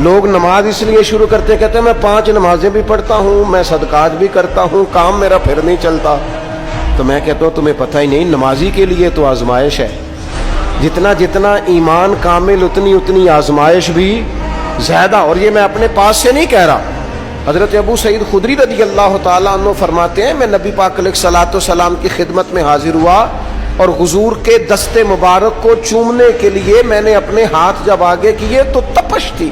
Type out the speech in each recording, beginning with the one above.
لوگ نماز اس لیے شروع کرتے کہتے ہیں میں 5 نمازیں بھی پڑھتا ہوں، میں صدقات بھی کرتا ہوں، کام میرا پھر نہیں چلتا. تو میں کہتا ہوں تمہیں پتہ ہی نہیں، نمازی کے لیے تو آزمائش ہے. جتنا جتنا ایمان کامل اتنی آزمائش بھی زیادہ. اور یہ میں اپنے پاس سے نہیں کہہ رہا. حضرت ابو سعید خدری رضی اللہ تعالیٰ عنہ فرماتے ہیں میں نبی پاک علیہ الصلوۃ والسلام کی خدمت میں حاضر ہوا اور حضور کے دست مبارک کو چومنے کے لیے میں نے اپنے ہاتھ جب آگے کیے تو تپش تھی،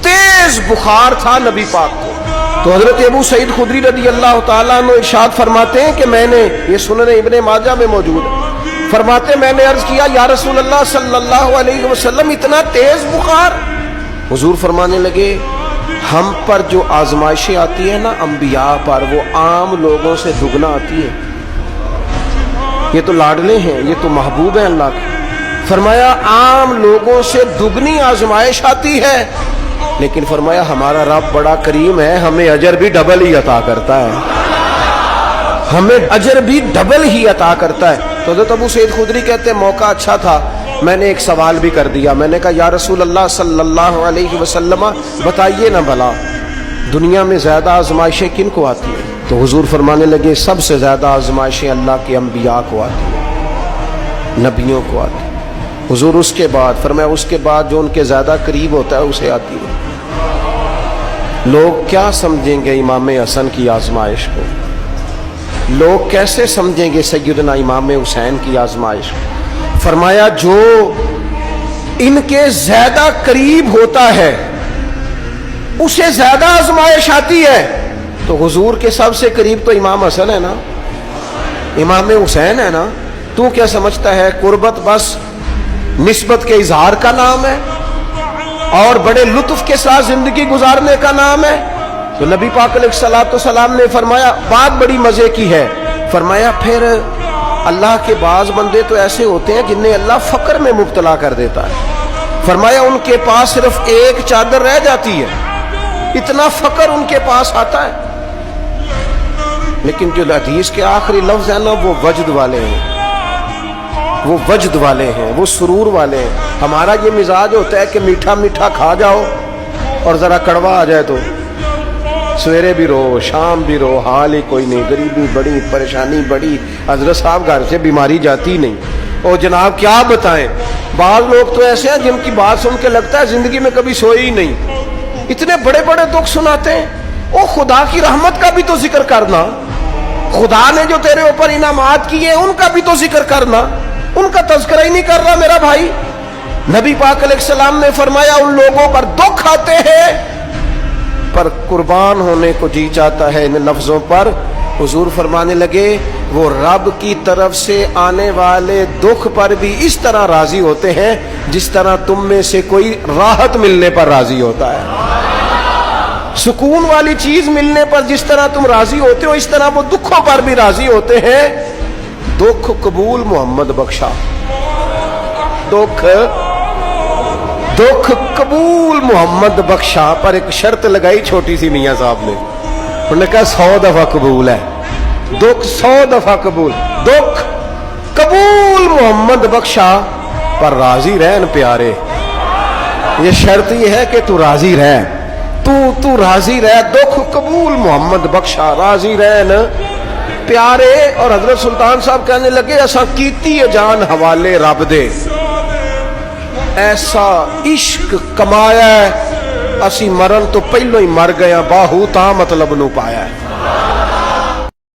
تیز بخار تھا نبی پاک کو. تو حضرت ابو سعید خدری رضی اللہ تعالیٰ عنہ ارشاد فرماتے ہیں کہ میں نے، یہ سنن ابن ماجہ میں موجود ہے، فرماتے میں نے عرض کیا یا رسول اللہ صلی اللہ علیہ وسلم اتنا تیز بخار؟ حضور فرمانے لگے ہم پر جو آزمائشیں آتی ہیں نا انبیاء پر، وہ عام لوگوں سے دگنا آتی ہے. یہ تو لاڈلے ہیں، یہ تو محبوب ہیں اللہ کے. فرمایا عام لوگوں سے دگنی آزمائش آتی ہے، لیکن فرمایا ہمارا رب بڑا کریم ہے، ہمیں اجر بھی ڈبل ہی عطا کرتا ہے، ہمیں اجر بھی ڈبل ہی عطا کرتا ہے. تو حضرت ابو سعید خدری کہتے ہیں موقع اچھا تھا، میں نے ایک سوال بھی کر دیا. میں نے کہا یا رسول اللہ صلی اللہ علیہ وسلم بتائیے نا بھلا دنیا میں زیادہ آزمائشیں کن کو آتی ہیں؟ تو حضور فرمانے لگے سب سے زیادہ آزمائشیں اللہ کے انبیاء کو آتی ہیں، نبیوں کو آتی ہیں. حضور اس کے بعد فرمایا اس کے بعد جو ان کے زیادہ قریب ہوتا ہے اسے آتی ہے. لوگ کیا سمجھیں گے امام حسن کی آزمائش کو؟ لوگ کیسے سمجھیں گے سیدنا امام حسین کی آزمائش کو؟ فرمایا جو ان کے زیادہ قریب ہوتا ہے اسے زیادہ آزمائش آتی ہے. تو حضور کے سب سے قریب تو امام حسن ہے نا، امام حسین ہے نا. تو کیا سمجھتا ہے قربت بس نسبت کے اظہار کا نام ہے اور بڑے لطف کے ساتھ زندگی گزارنے کا نام ہے؟ تو نبی پاک علیہ الصلوۃ والسلام نے فرمایا بات بڑی مزے کی ہے. فرمایا پھر اللہ کے بعض بندے تو ایسے ہوتے ہیں جنہیں اللہ فقر میں مبتلا کر دیتا ہے. فرمایا ان کے پاس صرف ایک چادر رہ جاتی ہے، اتنا فقر ان کے پاس آتا ہے. لیکن جو حدیث کے آخری لفظ ہیں نا وہ وجد والے ہیں، وہ وجد والے ہیں، وہ سرور والے ہیں. ہمارا یہ مزاج ہوتا ہے کہ میٹھا میٹھا کھا جاؤ اور ذرا کڑوا آ جائے تو سویرے بھی رو شام بھی رو، حال ہی کوئی نہیں، غریبی بڑی، پریشانی بڑی، حضرت صاحب گھر سے بیماری جاتی نہیں. اور جناب کیا بتائیں، بعض لوگ تو ایسے ہیں جن کی بات سن کے لگتا ہے زندگی میں کبھی سوئے ہی نہیں، اتنے بڑے بڑے دکھ سناتے ہیں. او خدا کی رحمت کا بھی تو ذکر کرنا، خدا نے جو تیرے اوپر انعامات کیے ان کا بھی تو ذکر کرنا. ان کا تذکرہ ہی نہیں کر رہا میرا بھائی. نبی پاک علیہ السلام نے فرمایا ان لوگوں پر دکھ آتے ہیں پر قربان ہونے کو جی چاہتا ہے ان لفظوں پر. حضور فرمانے لگے وہ رب کی طرف سے آنے والے دکھ پر بھی اس طرح راضی ہوتے ہیں جس طرح تم میں سے کوئی راحت ملنے پر راضی ہوتا ہے. سکون والی چیز ملنے پر جس طرح تم راضی ہوتے ہو اس طرح وہ دکھوں پر بھی راضی ہوتے ہیں. دکھ قبول محمد بخشا، دکھ قبول محمد بخشا، پر ایک شرط لگائی چھوٹی سی میاں صاحب نے. انہوں نے کہا 100 دفعہ قبول ہے، دکھ 100 دفعہ قبول، دکھ قبول محمد بخشا پر راضی رہن پیارے. یہ شرط یہ ہے کہ تو راضی رہ، تو راضی رہ، دکھ قبول محمد بخشا، راضی رہن پیارے. اور حضرت سلطان صاحب کہنے لگے ایسا کیتی ہے جان حوالے رب دے، ایسا عشق کمایا ہے اسی مرن تو پہلو ہی مر گیا، باہو تا مطلب نو پایا ہے.